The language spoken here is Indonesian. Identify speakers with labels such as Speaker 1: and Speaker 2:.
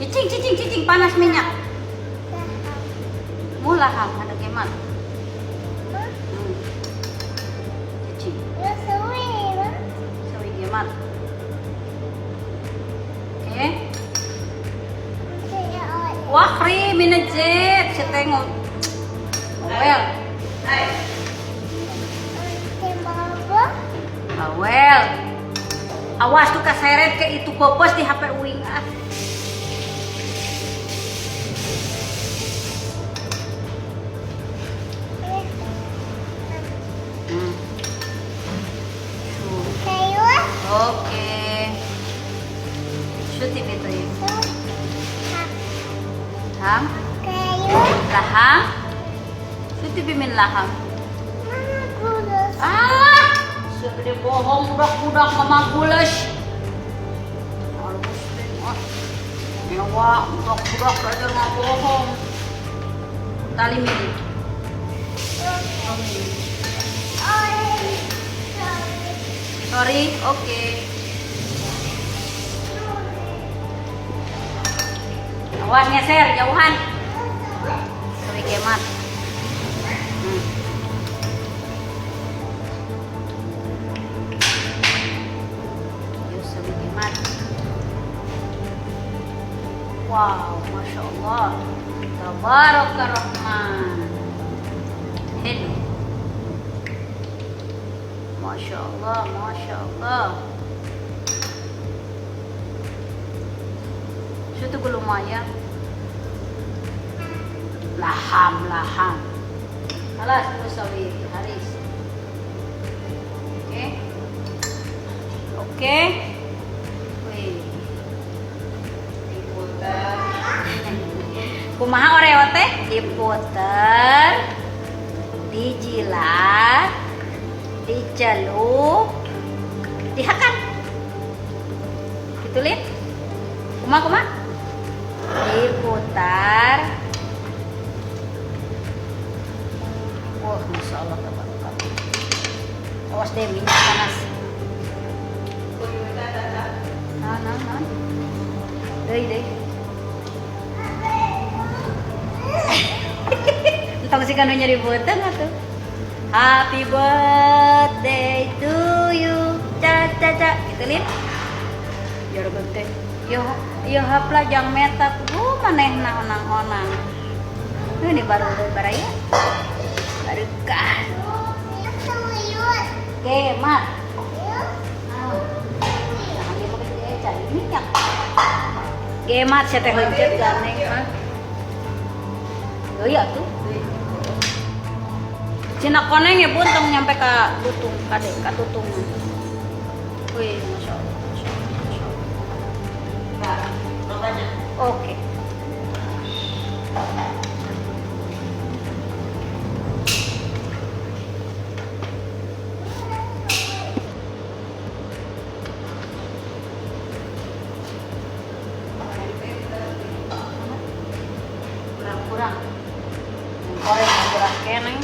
Speaker 1: Cicing, cicing, cicing, panas minyak. Mulaham, ada kemat. Cicing. Sawi kemat. Oke. Wakri minajib, saya tengok. Well. Well. Awas tuh keseret ke itu popos di HP Uing. Oke. Syuti itu ya. Ham? Laham? Syuti bimin laham. Ah, sudah bohong budak-budak mama gules. Mewah, budak-budak belajar nggak bohong. Tali mili. Sorry, oke. Awas ngeser, jauhan. Sawi kemat. Yuk, sawi kemat. Wow, masya Allah. Tabaraka Rahman. Hello. Masya Allah, masya Allah. Itu lumayan. Laham, laham. Alas, terus sawi haris. Oke, oke. Wih, diputer. Kumaha oreo teh? Diputer, dijilat, dicelup, dihakan. Gitu Lin? Kuma? Diputar. Wah, masya Allah, awas deh minyak panas. Nah. Deh. Entah sih kan nyari butang atau? Happy birthday to you, ca. Gitu Lin? Biar gede. Yo hapla jang meta tuh manehna onang-onang. Ini baru baraya. Barukah. Oke, Mat. Jangan dia pakai dia cari minyak. Gemat saya teh lencet ganeng mah. Ya tuh. Cina koneng ya buntong nyampe ke lutung, ka tutung. Wih, masya Allah. Oke. Kurang. Goreng kurang keneng.